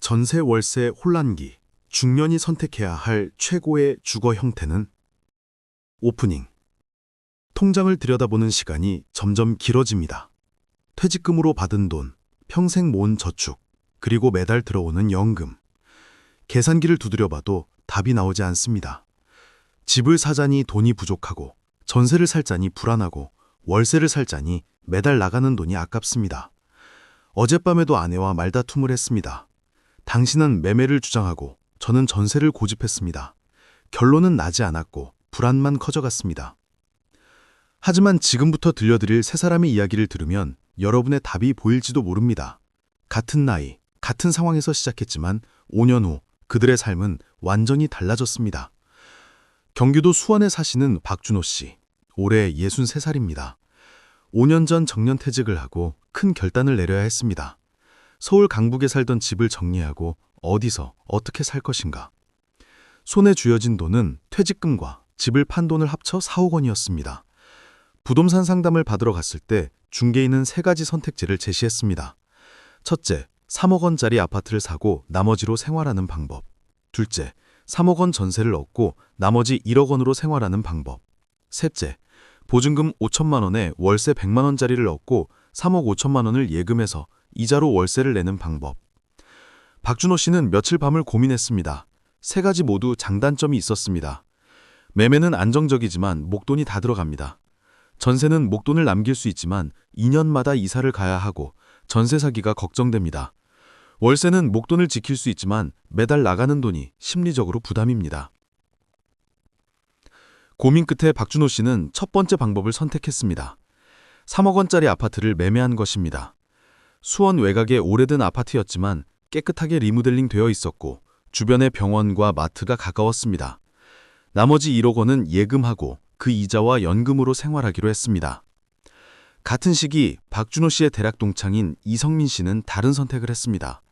전세 월세 혼란기, 중년이 선택해야 할 최고의 주거 형태는? 오프닝. 통장을 들여다보는 시간이 점점 길어집니다. 퇴직금으로 받은 돈, 평생 모은 저축, 그리고 매달 들어오는 연금. 계산기를 두드려봐도 답이 나오지 않습니다. 집을 사자니 돈이 부족하고, 전세를 살자니 불안하고, 월세를 살자니 매달 나가는 돈이 아깝습니다. 어젯밤에도 아내와 말다툼을 했습니다. 당신은 매매를 주장하고 저는 전세를 고집했습니다. 결론은 나지 않았고 불안만 커져갔습니다. 하지만 지금부터 들려드릴 세 사람의 이야기를 들으면 여러분의 답이 보일지도 모릅니다. 같은 나이, 같은 상황에서 시작했지만 5년 후 그들의 삶은 완전히 달라졌습니다. 경기도 수원에 사시는 박준호 씨, 올해 63살입니다. 5년 전 정년퇴직을 하고 큰 결단을 내려야 했습니다. 서울 강북에 살던 집을 정리하고 어디서 어떻게 살 것인가. 손에 쥐어진 돈은 퇴직금과 집을 판 돈을 합쳐 4억 원이었습니다. 부동산 상담을 받으러 갔을 때 중개인은 3가지 선택지를 제시했습니다. 첫째, 3억 원짜리 아파트를 사고 나머지로 생활하는 방법. 둘째, 3억 원 전세를 얻고 나머지 1억 원으로 생활하는 방법. 셋째, 보증금 5천만 원에 월세 100만 원짜리를 얻고 3억 5천만 원을 예금해서 이자로 월세를 내는 방법. 박준호 씨는 며칠 밤을 고민했습니다. 3가지 모두 장단점이 있었습니다. 매매는 안정적이지만 목돈이 다 들어갑니다. 전세는 목돈을 남길 수 있지만 2년마다 이사를 가야 하고 전세 사기가 걱정됩니다. 월세는 목돈을 지킬 수 있지만 매달 나가는 돈이 심리적으로 부담입니다. 고민 끝에 박준호 씨는 첫 번째 방법을 선택했습니다. 3억 원짜리 아파트를 매매한 것입니다. 수원 외곽의 오래된 아파트였지만 깨끗하게 리모델링 되어 있었고 주변에 병원과 마트가 가까웠습니다. 나머지 1억 원은 예금하고 그 이자와 연금으로 생활하기로 했습니다. 같은 시기 박준호 씨의 대학 동창인 이성민 씨는 다른 선택을 했습니다.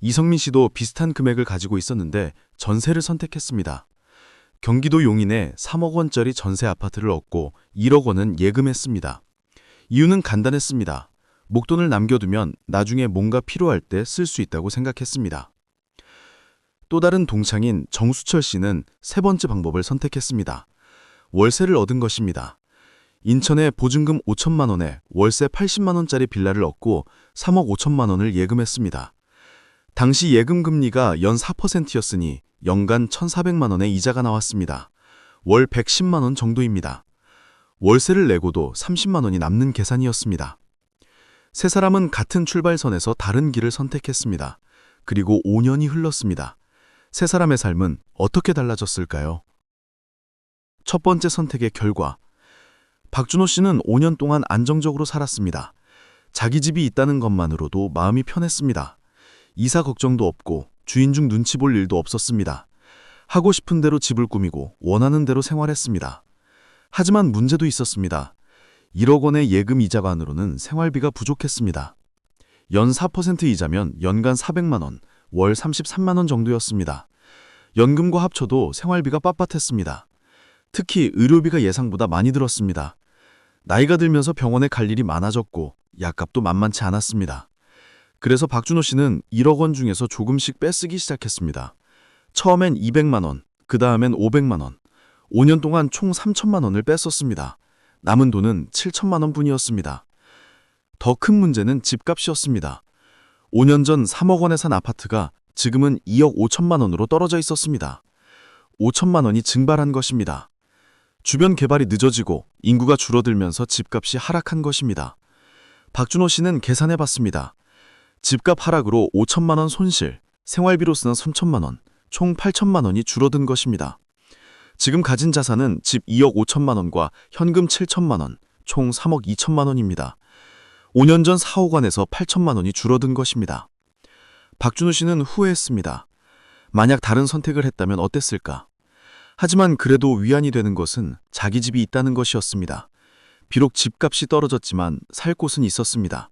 이성민 씨도 비슷한 금액을 가지고 있었는데 전세를 선택했습니다. 경기도 용인에 3억 원짜리 전세 아파트를 얻고 1억 원은 예금했습니다. 이유는 간단했습니다. 목돈을 남겨두면 나중에 뭔가 필요할 때 쓸 수 있다고 생각했습니다. 또 다른 동창인 정수철 씨는 3번째 방법을 선택했습니다. 월세를 얻은 것입니다. 인천에 보증금 5천만 원에 월세 80만 원짜리 빌라를 얻고 3억 5천만 원을 예금했습니다. 당시 예금 금리가 연 4%였으니 연간 1,400만 원의 이자가 나왔습니다. 월 110만 원 정도입니다. 월세를 내고도 30만 원이 남는 계산이었습니다. 세 사람은 같은 출발선에서 다른 길을 선택했습니다. 그리고 5년이 흘렀습니다. 세 사람의 삶은 어떻게 달라졌을까요? 첫 번째 선택의 결과. 박준호 씨는 5년 동안 안정적으로 살았습니다. 자기 집이 있다는 것만으로도 마음이 편했습니다. 이사 걱정도 없고 주인 중 눈치 볼 일도 없었습니다. 하고 싶은 대로 집을 꾸미고 원하는 대로 생활했습니다. 하지만 문제도 있었습니다. 1억 원의 예금 이자만으로는 생활비가 부족했습니다. 연 4% 이자면 연간 400만 원, 월 33만 원 정도였습니다. 연금과 합쳐도 생활비가 빳빳했습니다. 특히 의료비가 예상보다 많이 들었습니다. 나이가 들면서 병원에 갈 일이 많아졌고 약값도 만만치 않았습니다. 그래서 박준호 씨는 1억 원 중에서 조금씩 빼쓰기 시작했습니다. 처음엔 200만 원, 그 다음엔 500만 원, 5년 동안 총 3천만 원을 뺐었습니다. 남은 돈은 7천만 원뿐이었습니다. 더 큰 문제는 집값이었습니다. 5년 전 3억 원에 산 아파트가 지금은 2억 5천만 원으로 떨어져 있었습니다. 5천만 원이 증발한 것입니다. 주변 개발이 늦어지고 인구가 줄어들면서 집값이 하락한 것입니다. 박준호 씨는 계산해봤습니다. 집값 하락으로 5천만 원 손실, 생활비로 쓰는 3천만 원, 총 8천만 원이 줄어든 것입니다. 지금 가진 자산은 집 2억 5천만 원과 현금 7천만 원, 총 3억 2천만 원입니다. 5년 전 4억 원에서 8천만 원이 줄어든 것입니다. 박준호 씨는 후회했습니다. 만약 다른 선택을 했다면 어땠을까? 하지만 그래도 위안이 되는 것은 자기 집이 있다는 것이었습니다. 비록 집값이 떨어졌지만 살 곳은 있었습니다.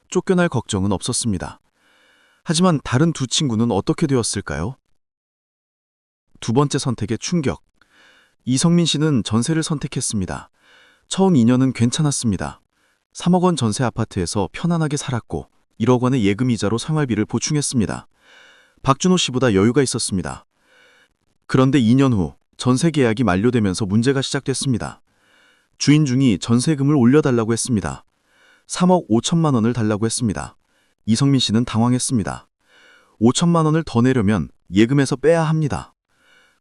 쫓겨날 걱정은 없었습니다. 하지만 다른 두 친구는 어떻게 되었을까요? 두 번째 선택의 충격. 이성민 씨는 전세를 선택했습니다. 처음 2년은 괜찮았습니다. 3억 원 전세 아파트에서 편안하게 살았고 1억 원의 예금 이자로 생활비를 보충했습니다. 박준호 씨보다 여유가 있었습니다. 그런데 2년 후 전세 계약이 만료되면서 문제가 시작됐습니다. 주인중이 전세금을 올려달라고 했습니다. 3억 5천만 원을 달라고 했습니다. 이성민 씨는 당황했습니다. 5천만 원을 더 내려면 예금에서 빼야 합니다.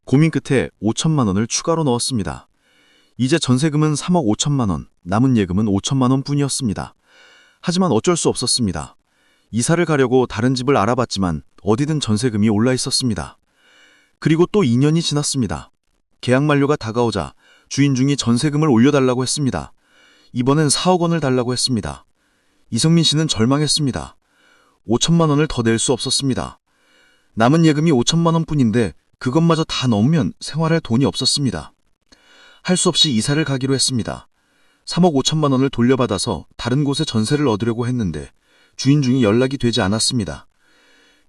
고민 끝에 5천만 원을 추가로 넣었습니다. 이제 전세금은 3억 5천만 원, 남은 예금은 5천만 원 뿐이었습니다. 하지만 어쩔 수 없었습니다. 이사를 가려고 다른 집을 알아봤지만 어디든 전세금이 올라 있었습니다. 그리고 또 2년이 지났습니다. 계약 만료가 다가오자 주인중이 전세금을 올려달라고 했습니다. 이번엔 4억 원을 달라고 했습니다. 이성민 씨는 절망했습니다. 5천만 원을 더 낼 수 없었습니다. 남은 예금이 5천만 원뿐인데 그것마저 다 넣으면 생활할 돈이 없었습니다. 할 수 없이 이사를 가기로 했습니다. 3억 5천만 원을 돌려받아서 다른 곳에 전세를 얻으려고 했는데 주인중이 연락이 되지 않았습니다.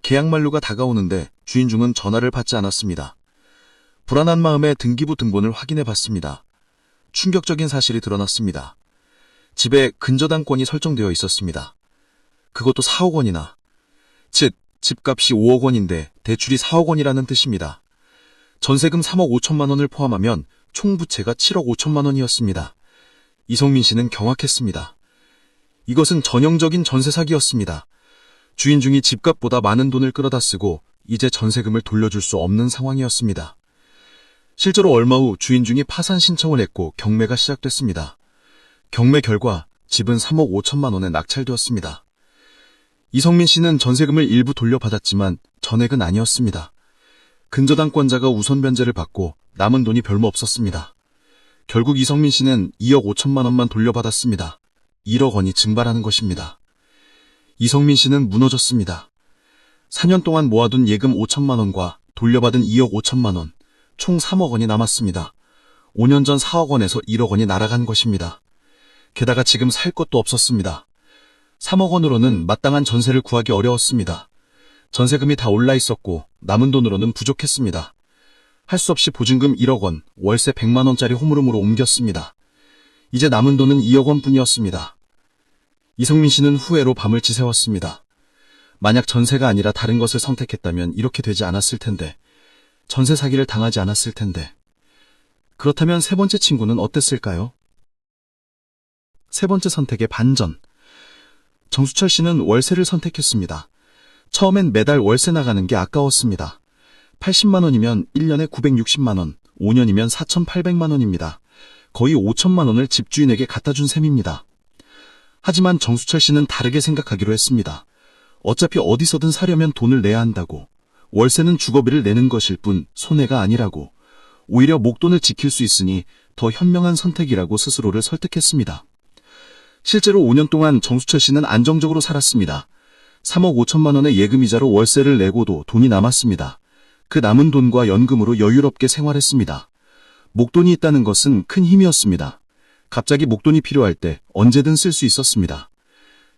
계약 만료가 다가오는데 주인중은 전화를 받지 않았습니다. 불안한 마음에 등기부 등본을 확인해 봤습니다. 충격적인 사실이 드러났습니다. 집에 근저당권이 설정되어 있었습니다. 그것도 4억 원이나. 즉, 집값이 5억 원인데 대출이 4억 원이라는 뜻입니다. 전세금 3억 5천만 원을 포함하면 총 부채가 7억 5천만 원이었습니다. 이성민 씨는 경악했습니다. 이것은 전형적인 전세 사기였습니다. 주인중이 집값보다 많은 돈을 끌어다 쓰고 이제 전세금을 돌려줄 수 없는 상황이었습니다. 실제로 얼마 후 주인중이 파산 신청을 했고 경매가 시작됐습니다. 경매 결과 집은 3억 5천만 원에 낙찰되었습니다. 이성민 씨는 전세금을 일부 돌려받았지만 전액은 아니었습니다. 근저당권자가 우선 변제를 받고 남은 돈이 별로 없었습니다. 결국 이성민 씨는 2억 5천만 원만 돌려받았습니다. 1억 원이 증발하는 것입니다. 이성민 씨는 무너졌습니다. 4년 동안 모아둔 예금 5천만 원과 돌려받은 2억 5천만 원, 총 3억 원이 남았습니다. 5년 전 4억 원에서 1억 원이 날아간 것입니다. 게다가 지금 살 것도 없었습니다. 3억 원으로는 마땅한 전세를 구하기 어려웠습니다. 전세금이 다 올라 있었고 남은 돈으로는 부족했습니다. 할 수 없이 보증금 1억 원, 월세 100만 원짜리 홈룸으로 옮겼습니다. 이제 남은 돈은 2억 원뿐이었습니다. 이성민 씨는 후회로 밤을 지새웠습니다. 만약 전세가 아니라 다른 것을 선택했다면 이렇게 되지 않았을 텐데, 전세 사기를 당하지 않았을 텐데. 그렇다면 세 번째 친구는 어땠을까요? 세 번째 선택의 반전. 정수철 씨는 월세를 선택했습니다. 처음엔 매달 월세 나가는 게 아까웠습니다. 80만 원이면 1년에 960만 원, 5년이면 4,800만 원입니다. 거의 5천만 원을 집주인에게 갖다 준 셈입니다. 하지만 정수철 씨는 다르게 생각하기로 했습니다. 어차피 어디서든 사려면 돈을 내야 한다고. 월세는 주거비를 내는 것일 뿐 손해가 아니라고. 오히려 목돈을 지킬 수 있으니 더 현명한 선택이라고 스스로를 설득했습니다. 실제로 5년 동안 정수철 씨는 안정적으로 살았습니다. 3억 5천만 원의 예금이자로 월세를 내고도 돈이 남았습니다. 그 남은 돈과 연금으로 여유롭게 생활했습니다. 목돈이 있다는 것은 큰 힘이었습니다. 갑자기 목돈이 필요할 때 언제든 쓸 수 있었습니다.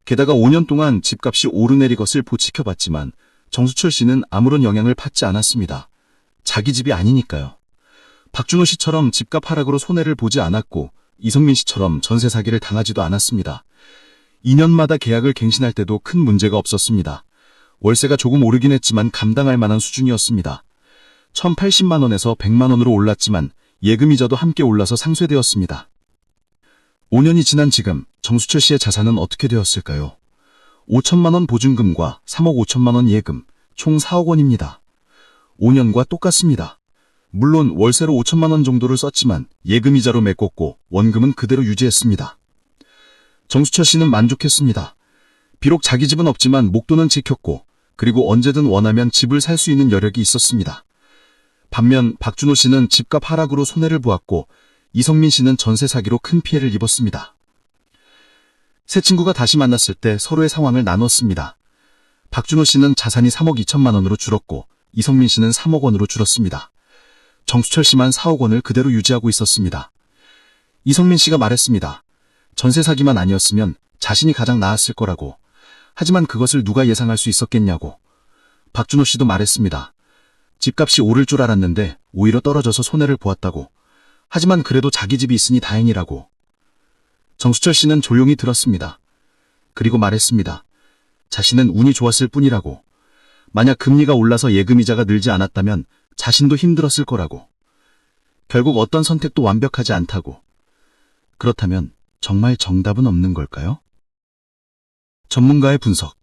게다가 5년 동안 집값이 오르내리 것을 지켜봤지만 정수철 씨는 아무런 영향을 받지 않았습니다. 자기 집이 아니니까요. 박준호 씨처럼 집값 하락으로 손해를 보지 않았고 이성민 씨처럼 전세 사기를 당하지도 않았습니다. 2년마다 계약을 갱신할 때도 큰 문제가 없었습니다. 월세가 조금 오르긴 했지만 감당할 만한 수준이었습니다. 1,080만 원에서 100만 원으로 올랐지만 예금이자도 함께 올라서 상쇄되었습니다. 5년이 지난 지금 정수철 씨의 자산은 어떻게 되었을까요? 5천만 원 보증금과 3억 5천만 원 예금, 총 4억 원입니다. 5년과 똑같습니다. 물론 월세로 5천만 원 정도를 썼지만 예금이자로 메꿨고 원금은 그대로 유지했습니다. 정수철 씨는 만족했습니다. 비록 자기 집은 없지만 목돈은 지켰고 그리고 언제든 원하면 집을 살 수 있는 여력이 있었습니다. 반면 박준호 씨는 집값 하락으로 손해를 보았고 이성민 씨는 전세 사기로 큰 피해를 입었습니다. 세 친구가 다시 만났을 때 서로의 상황을 나눴습니다. 박준호 씨는 자산이 3억 2천만 원으로 줄었고 이성민 씨는 3억 원으로 줄었습니다. 정수철 씨만 4억 원을 그대로 유지하고 있었습니다. 이성민 씨가 말했습니다. 전세 사기만 아니었으면 자신이 가장 나았을 거라고. 하지만 그것을 누가 예상할 수 있었겠냐고. 박준호 씨도 말했습니다. 집값이 오를 줄 알았는데 오히려 떨어져서 손해를 보았다고. 하지만 그래도 자기 집이 있으니 다행이라고. 정수철 씨는 조용히 들었습니다. 그리고 말했습니다. 자신은 운이 좋았을 뿐이라고. 만약 금리가 올라서 예금이자가 늘지 않았다면 자신도 힘들었을 거라고. 결국 어떤 선택도 완벽하지 않다고. 그렇다면 정말 정답은 없는 걸까요? 전문가의 분석.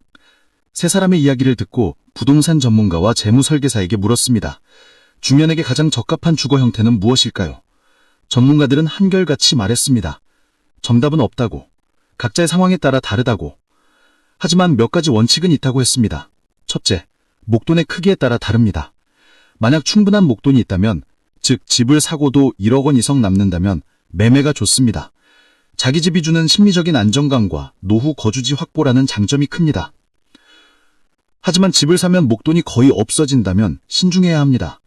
세 사람의 이야기를 듣고 부동산 전문가와 재무설계사에게 물었습니다. 중년에게 가장 적합한 주거 형태는 무엇일까요? 전문가들은 한결같이 말했습니다. 정답은 없다고. 각자의 상황에 따라 다르다고. 하지만 몇 가지 원칙은 있다고 했습니다. 첫째, 목돈의 크기에 따라 다릅니다. 만약 충분한 목돈이 있다면, 즉 집을 사고도 1억 원 이상 남는다면 매매가 좋습니다. 자기 집이 주는 심리적인 안정감과 노후 거주지 확보라는 장점이 큽니다. 하지만 집을 사면 목돈이 거의 없어진다면 신중해야 합니다.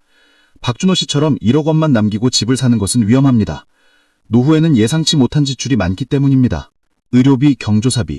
박준호 씨처럼 1억 원만 남기고 집을 사는 것은 위험합니다. 노후에는 예상치 못한 지출이 많기 때문입니다. 의료비, 경조사비,